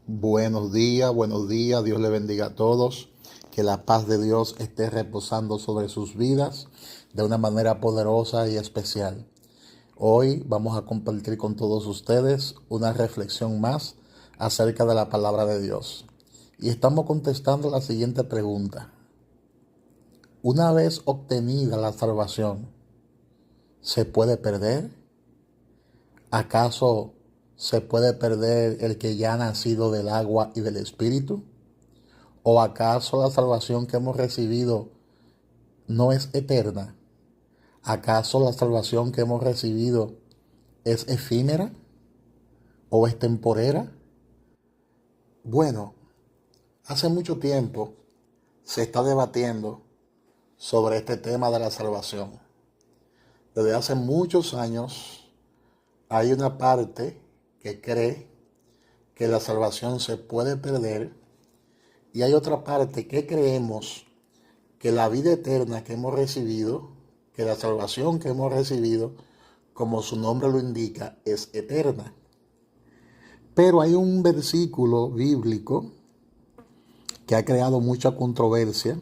Buenos días, Dios le bendiga a todos, que la paz de Dios esté reposando sobre sus vidas de una manera poderosa y especial. Hoy vamos a compartir con todos ustedes una reflexión más acerca de la palabra de Dios. Y estamos contestando la siguiente pregunta. Una vez obtenida la salvación, ¿se puede perder? ¿Acaso se puede perder el que ya ha nacido del agua y del espíritu? ¿O acaso la salvación que hemos recibido no es eterna? ¿Acaso la salvación que hemos recibido es efímera o es temporera? Bueno, hace mucho tiempo se está debatiendo sobre este tema de la salvación. Desde hace muchos años hay una parte que cree que la salvación se puede perder y hay otra parte que creemos que la vida eterna que hemos recibido, que la salvación que hemos recibido, como su nombre lo indica, es eterna. Pero hay un versículo bíblico que ha creado mucha controversia,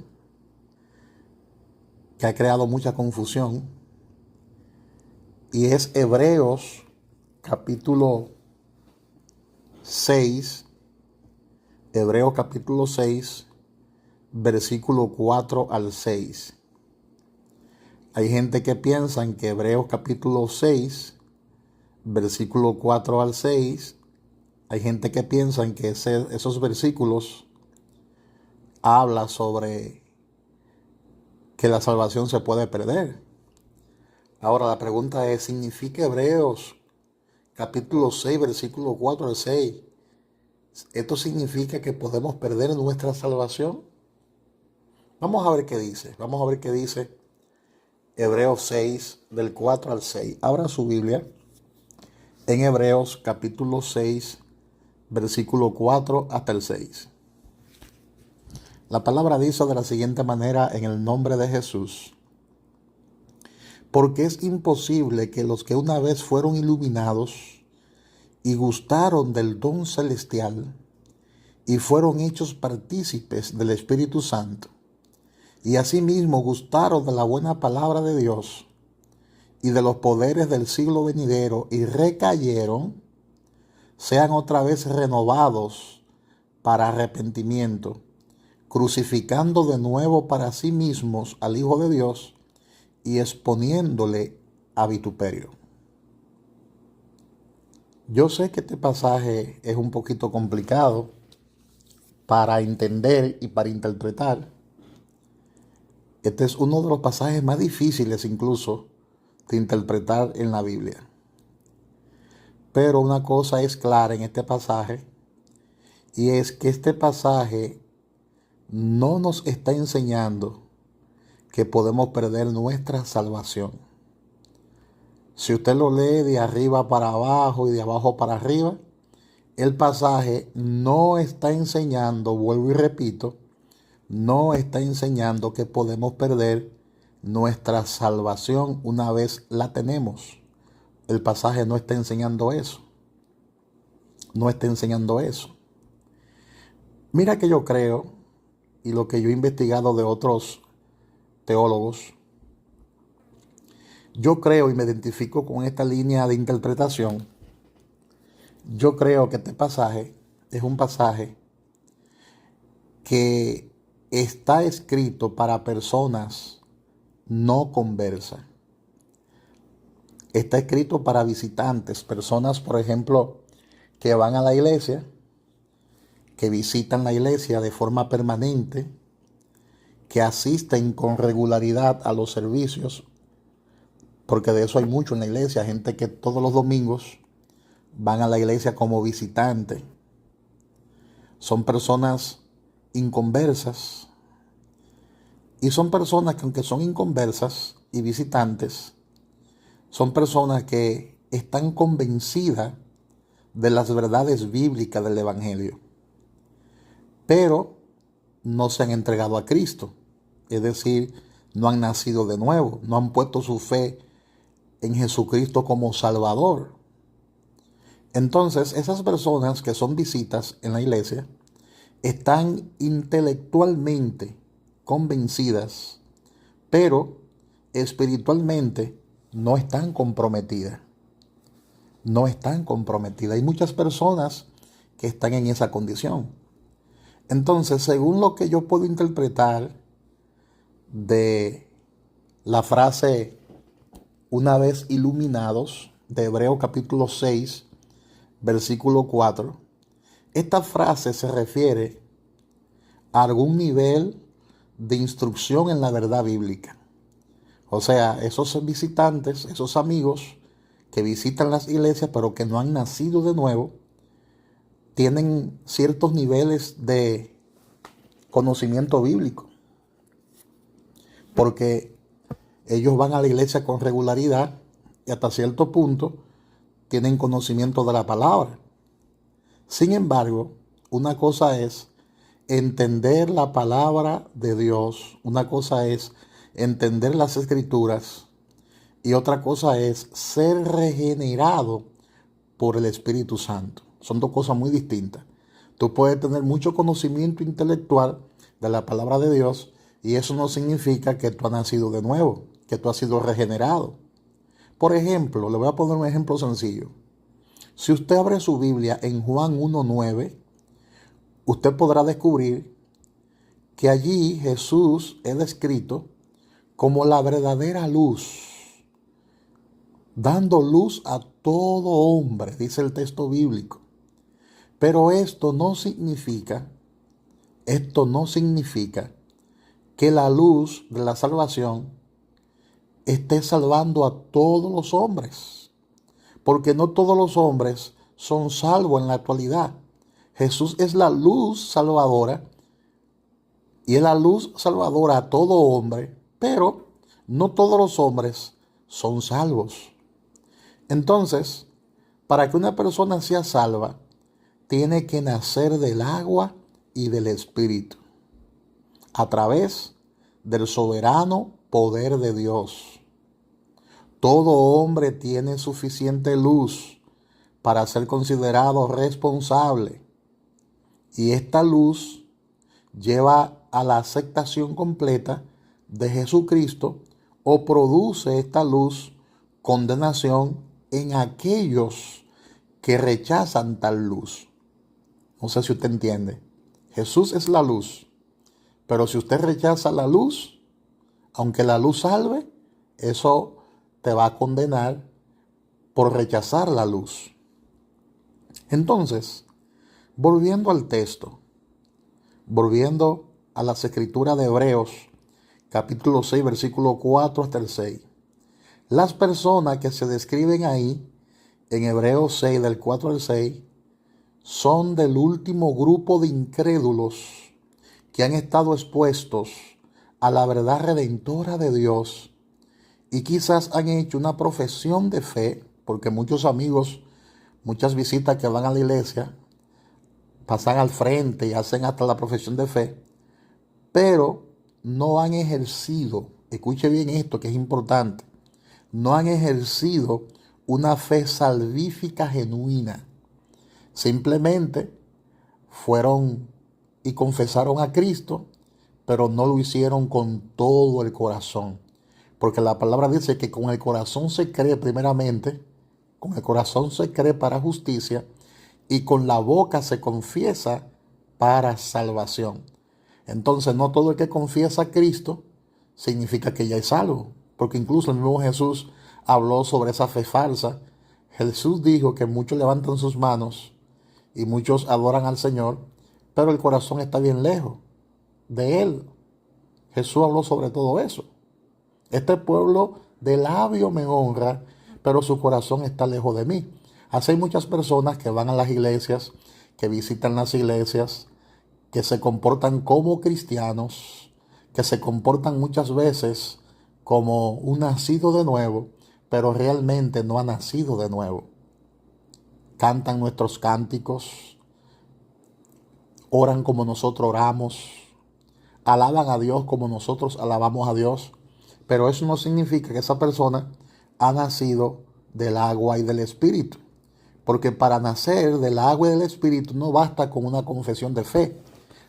que ha creado mucha confusión, y es Hebreos capítulo 6, Hebreos capítulo 6, versículo 4 al 6. Hay gente que piensa que Hebreos capítulo 6, versículo 4 al 6, hay gente que piensa que esos versículos habla sobre que la salvación se puede perder. Ahora la pregunta es, ¿significa Hebreos capítulo 6, versículo 4 al 6? ¿Esto significa que podemos perder nuestra salvación? Vamos a ver qué dice. Vamos a ver qué dice Hebreos 6, del 4 al 6. Abra su Biblia en Hebreos capítulo 6, versículo 4 hasta el 6. La palabra dice de la siguiente manera en el nombre de Jesús. Porque es imposible que los que una vez fueron iluminados y gustaron del don celestial y fueron hechos partícipes del Espíritu Santo y asimismo gustaron de la buena palabra de Dios y de los poderes del siglo venidero y recayeron, sean otra vez renovados para arrepentimiento, crucificando de nuevo para sí mismos al Hijo de Dios y exponiéndole a vituperio. Yo sé que este pasaje es un poquito complicado para entender y para interpretar. Este es uno de los pasajes más difíciles incluso de interpretar en la Biblia. Pero una cosa es clara en este pasaje, y es que este pasaje no nos está enseñando que podemos perder nuestra salvación. Si usted lo lee de arriba para abajo y de abajo para arriba, el pasaje no está enseñando, vuelvo y repito, no está enseñando que podemos perder nuestra salvación una vez la tenemos. El pasaje no está enseñando eso. No está enseñando eso. Mira que yo creo, y lo que yo he investigado de otros teólogos, yo creo y me identifico con esta línea de interpretación. Yo creo que este pasaje es un pasaje que está escrito para personas no conversas. Está escrito para visitantes, personas, por ejemplo, que van a la iglesia, que visitan la iglesia de forma permanente, que asisten con regularidad a los servicios, porque de eso hay mucho en la iglesia, gente que todos los domingos van a la iglesia como visitantes. Son personas inconversas, y son personas que, aunque son inconversas y visitantes, son personas que están convencidas de las verdades bíblicas del Evangelio, pero no se han entregado a Cristo. Es decir, no han nacido de nuevo, no han puesto su fe en Jesucristo como Salvador. Entonces, esas personas que son visitas en la iglesia están intelectualmente convencidas, pero espiritualmente no están comprometidas. No están comprometidas. Hay muchas personas que están en esa condición. Entonces, según lo que yo puedo interpretar de la frase una vez iluminados de Hebreos capítulo 6, versículo 4, esta frase se refiere a algún nivel de instrucción en la verdad bíblica. O sea, esos visitantes, esos amigos que visitan las iglesias pero que no han nacido de nuevo, tienen ciertos niveles de conocimiento bíblico, porque ellos van a la iglesia con regularidad y hasta cierto punto tienen conocimiento de la palabra. Sin embargo, una cosa es entender la palabra de Dios, una cosa es entender las escrituras y otra cosa es ser regenerado por el Espíritu Santo. Son dos cosas muy distintas. Tú puedes tener mucho conocimiento intelectual de la palabra de Dios y eso no significa que tú has nacido de nuevo, que tú has sido regenerado. Por ejemplo, le voy a poner un ejemplo sencillo. Si usted abre su Biblia en Juan 1:9, usted podrá descubrir que allí Jesús es descrito como la verdadera luz, dando luz a todo hombre, dice el texto bíblico. Pero esto no significa que la luz de la salvación esté salvando a todos los hombres, porque no todos los hombres son salvos en la actualidad. Jesús es la luz salvadora y es la luz salvadora a todo hombre, pero no todos los hombres son salvos. Entonces, para que una persona sea salva, tiene que nacer del agua y del Espíritu, a través del soberano poder de Dios. Todo hombre tiene suficiente luz para ser considerado responsable, y esta luz lleva a la aceptación completa de Jesucristo o produce esta luz condenación en aquellos que rechazan tal luz. No sé si usted entiende. Jesús es la luz, pero si usted rechaza la luz, aunque la luz salve, eso te va a condenar por rechazar la luz. Entonces, volviendo al texto, volviendo a las escrituras de Hebreos, capítulo 6, versículo 4 hasta el 6. Las personas que se describen ahí, en Hebreos 6, del 4 al 6, son del último grupo de incrédulos que han estado expuestos a la verdad redentora de Dios y quizás han hecho una profesión de fe, porque muchos amigos, muchas visitas que van a la iglesia, pasan al frente y hacen hasta la profesión de fe, pero no han ejercido, escuche bien esto que es importante, no han ejercido una fe salvífica genuina. Simplemente fueron y confesaron a Cristo, pero no lo hicieron con todo el corazón. Porque la palabra dice que con el corazón se cree primeramente, con el corazón se cree para justicia y con la boca se confiesa para salvación. Entonces no todo el que confiesa a Cristo significa que ya es salvo, porque incluso el mismo Jesús habló sobre esa fe falsa. Jesús dijo que muchos levantan sus manos y muchos adoran al Señor, pero el corazón está bien lejos de Él. Jesús habló sobre todo eso. Este pueblo de labio me honra, pero su corazón está lejos de mí. Así hay muchas personas que van a las iglesias, que visitan las iglesias, que se comportan como cristianos, que se comportan muchas veces como un nacido de nuevo, pero realmente no ha nacido de nuevo. Cantan nuestros cánticos, oran como nosotros oramos, alaban a Dios como nosotros alabamos a Dios, pero eso no significa que esa persona ha nacido del agua y del Espíritu. Porque para nacer del agua y del Espíritu no basta con una confesión de fe.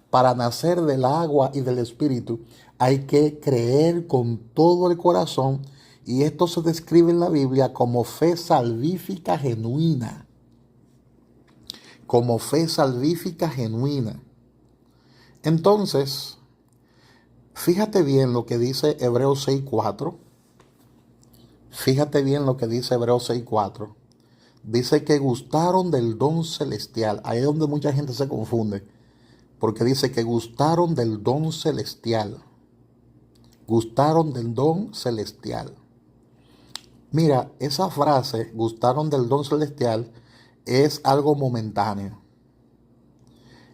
Para nacer del agua y del Espíritu hay que creer con todo el corazón, y esto se describe en la Biblia como fe salvífica genuina. Como fe salvífica genuina. Entonces, fíjate bien lo que dice Hebreos 6:4. Fíjate bien lo que dice Hebreos 6:4. Dice que gustaron del don celestial. Ahí es donde mucha gente se confunde. Porque dice que gustaron del don celestial. Gustaron del don celestial. Mira, esa frase, gustaron del don celestial, es algo momentáneo.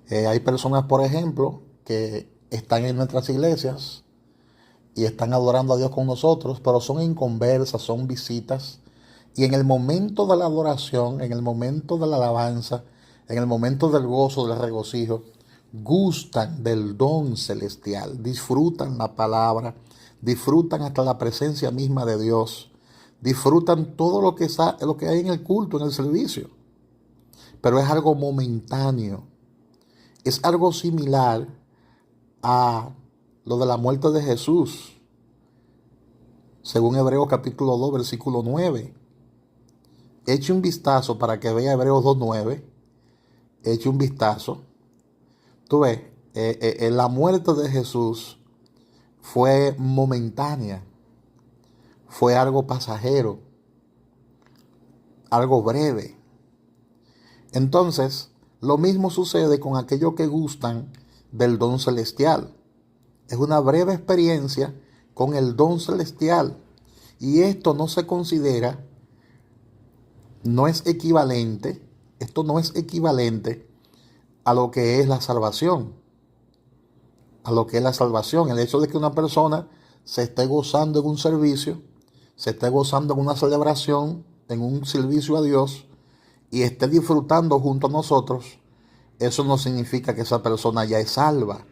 Hay personas, por ejemplo, que están en nuestras iglesias y están adorando a Dios con nosotros, pero son inconversas, son visitas. Y en el momento de la adoración, en el momento de la alabanza, en el momento del gozo, del regocijo, gustan del don celestial, disfrutan la palabra, disfrutan hasta la presencia misma de Dios, disfrutan todo lo que hay en el culto, en el servicio. Pero es algo momentáneo. Es algo similar a lo de la muerte de Jesús, según Hebreos capítulo 2, versículo 9. Eche un vistazo para que vea Hebreos 2:9. Eche un vistazo. Tú ves, la muerte de Jesús fue momentánea, fue algo pasajero, algo breve. Entonces, lo mismo sucede con aquellos que gustan del don celestial. Es una breve experiencia con el don celestial. Y esto no se considera, no es equivalente, esto no es equivalente a lo que es la salvación. A lo que es la salvación. El hecho de que una persona se esté gozando en un servicio, se esté gozando en una celebración, en un servicio a Dios, y esté disfrutando junto a nosotros, eso no significa que esa persona ya es salva.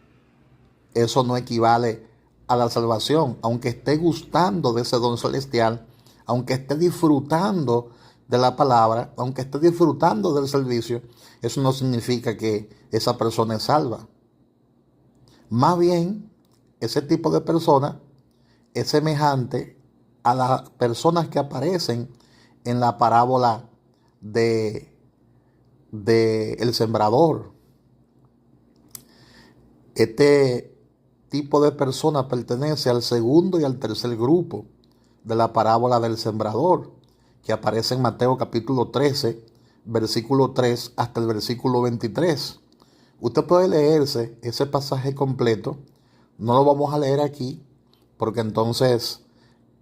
Eso no equivale a la salvación. Aunque esté gustando de ese don celestial, aunque esté disfrutando de la palabra, aunque esté disfrutando del servicio, eso no significa que esa persona es salva. Más bien, ese tipo de persona es semejante a las personas que aparecen en la parábola de el sembrador. Este tipo de persona pertenece al segundo y al tercer grupo de la parábola del sembrador, que aparece en Mateo capítulo 13, versículo 3 hasta el versículo 23. Usted puede leerse ese pasaje completo. No lo vamos a leer aquí, porque entonces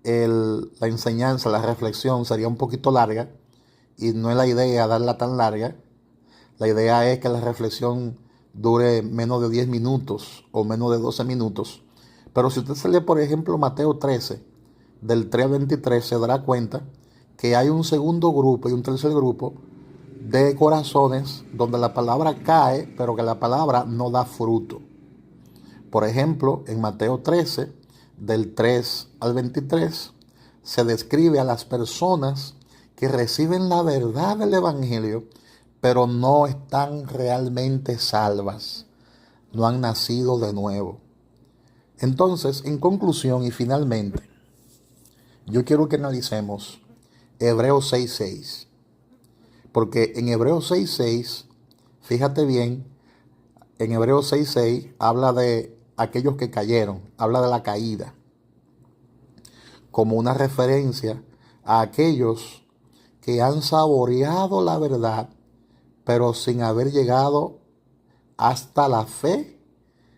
la enseñanza, la reflexión sería un poquito larga, y no es la idea darla tan larga. La idea es que la reflexión dure menos de 10 minutos o menos de 12 minutos. Pero si usted se lee, por ejemplo, Mateo 13, del 3 al 23, se dará cuenta que hay un segundo grupo y un tercer grupo de corazones donde la palabra cae, pero que la palabra no da fruto. Por ejemplo, en Mateo 13, del 3 al 23, se describe a las personas que reciben la verdad del Evangelio, pero no están realmente salvas, no han nacido de nuevo. Entonces, en conclusión y finalmente, yo quiero que analicemos Hebreos 6:6, porque en Hebreos 6:6, fíjate bien, en Hebreos 6:6 habla de aquellos que cayeron, habla de la caída, como una referencia a aquellos que han saboreado la verdad, pero sin haber llegado hasta la fe,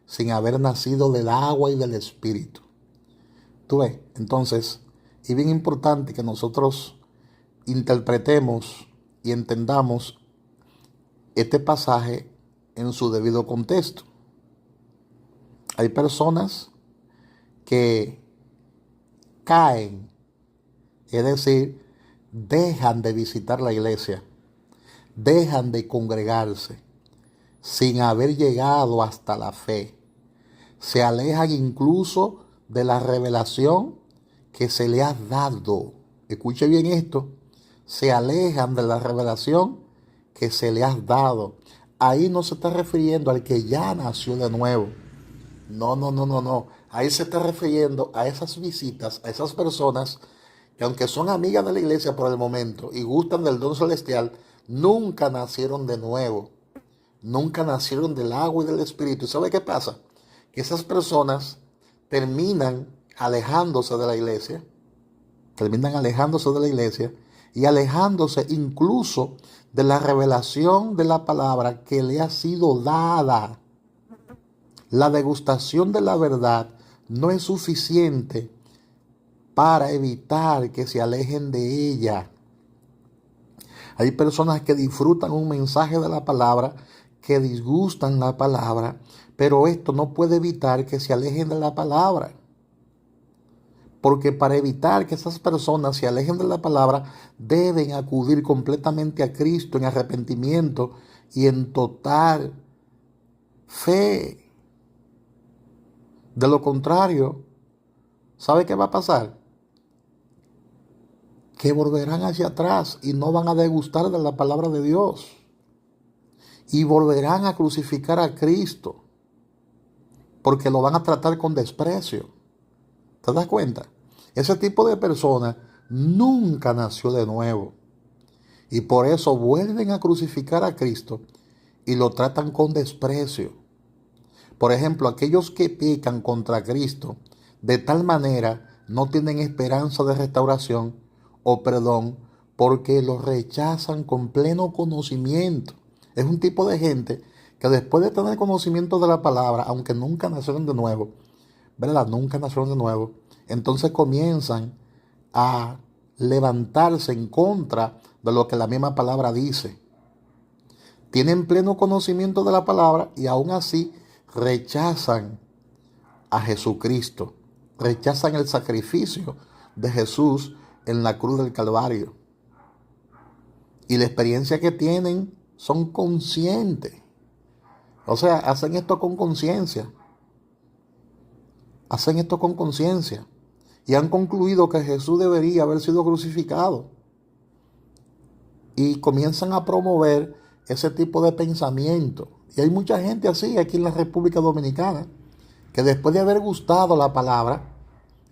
sin haber nacido del agua y del Espíritu. ¿Tú ves? Entonces, es bien importante que nosotros interpretemos y entendamos este pasaje en su debido contexto. Hay personas que caen, es decir, dejan de visitar la iglesia, dejan de congregarse sin haber llegado hasta la fe. Se alejan incluso de la revelación que se le ha dado. Escuche bien esto. se alejan de la revelación que se le has dado. Ahí no se está refiriendo al que ya nació de nuevo. No, no, no, no, no. Ahí se está refiriendo a esas visitas, a esas personas que aunque son amigas de la iglesia por el momento y gustan del don celestial, nunca nacieron de nuevo. Nunca nacieron del agua y del espíritu. ¿Y sabe qué pasa? Que esas personas terminan alejándose de la iglesia, y alejándose incluso de la revelación de la palabra que le ha sido dada. La degustación de la verdad no es suficiente para evitar que se alejen de ella. Hay personas que disfrutan un mensaje de la palabra, que disgustan la palabra, pero esto no puede evitar que se alejen de la palabra. Porque para evitar que esas personas se alejen de la palabra, deben acudir completamente a Cristo en arrepentimiento y en total fe. De lo contrario, ¿sabe qué va a pasar? Que volverán hacia atrás y no van a degustar de la palabra de Dios. Y volverán a crucificar a Cristo, porque lo van a tratar con desprecio. ¿Te das cuenta? Ese tipo de persona nunca nació de nuevo. Y por eso vuelven a crucificar a Cristo y lo tratan con desprecio. Por ejemplo, aquellos que pecan contra Cristo de tal manera no tienen esperanza de restauración o perdón, porque lo rechazan con pleno conocimiento. Es un tipo de gente que después de tener conocimiento de la palabra, aunque nunca nacieron de nuevo, ¿verdad? Nunca nacieron de nuevo. Entonces comienzan a levantarse en contra de lo que la misma palabra dice. Tienen pleno conocimiento de la palabra y aún así rechazan a Jesucristo. Rechazan el sacrificio de Jesús en la cruz del Calvario. Y la experiencia que tienen son conscientes. O sea, hacen esto con conciencia. Hacen esto con conciencia. Y han concluido que Jesús debería haber sido crucificado. Y comienzan a promover ese tipo de pensamiento. Y hay mucha gente así aquí en la República Dominicana, que después de haber gustado la palabra,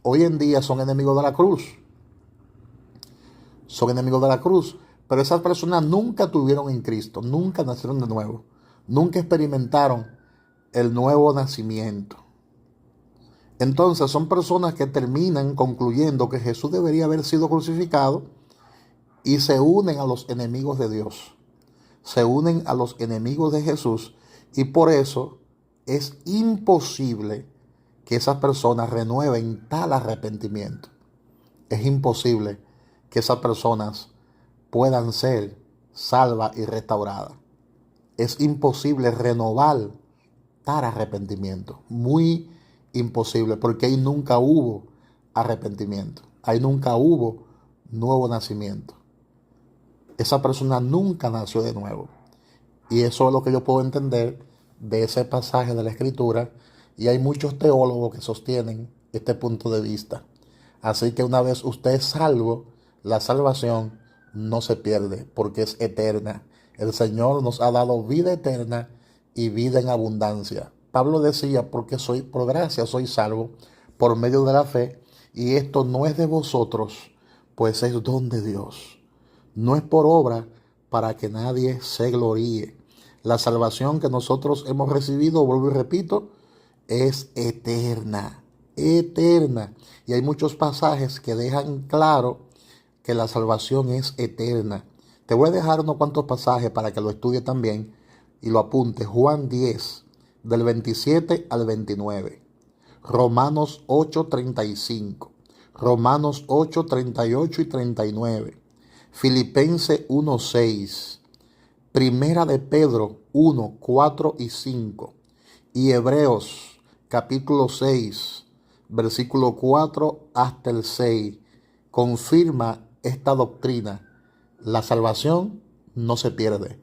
hoy en día son enemigos de la cruz. Son enemigos de la cruz. Pero esas personas nunca tuvieron en Cristo, nunca nacieron de nuevo, nunca experimentaron el nuevo nacimiento. Entonces son personas que terminan concluyendo que Jesús debería haber sido crucificado y se unen a los enemigos de Dios. Se unen a los enemigos de Jesús y por eso es imposible que esas personas renueven tal arrepentimiento. Es imposible que esas personas puedan ser salvas y restauradas. Es imposible renovar tal arrepentimiento. Muy imposible, porque ahí nunca hubo arrepentimiento. Ahí nunca hubo nuevo nacimiento. Esa persona nunca nació de nuevo. Y eso es lo que yo puedo entender de ese pasaje de la Escritura. Y hay muchos teólogos que sostienen este punto de vista. Así que una vez usted es salvo, la salvación no se pierde porque es eterna. El Señor nos ha dado vida eterna y vida en abundancia. Pablo decía, por gracia soy salvo por medio de la fe, y esto no es de vosotros, pues es don de Dios. No es por obra para que nadie se gloríe. La salvación que nosotros hemos recibido, vuelvo y repito, es eterna, eterna. Y hay muchos pasajes que dejan claro que la salvación es eterna. Te voy a dejar unos cuantos pasajes para que lo estudie también y lo apunte. Juan 10, del 27 al 29. Romanos 8:35. Romanos 8:38 y 39. Filipenses 1:6. Primera de Pedro 1:4 y 5. Y Hebreos capítulo 6, versículo 4 hasta el 6. Confirma esta doctrina. La salvación no se pierde.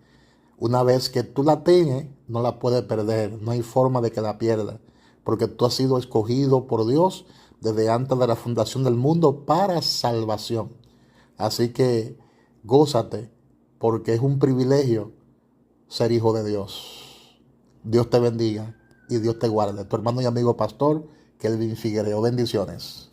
Una vez que tú la tienes, no la puedes perder. No hay forma de que la pierdas, porque tú has sido escogido por Dios desde antes de la fundación del mundo para salvación. Así que Gózate, porque es un privilegio ser hijo de Dios. Dios te bendiga y Dios te guarde. Tu hermano y amigo pastor, Kelvin Figuereo. Bendiciones.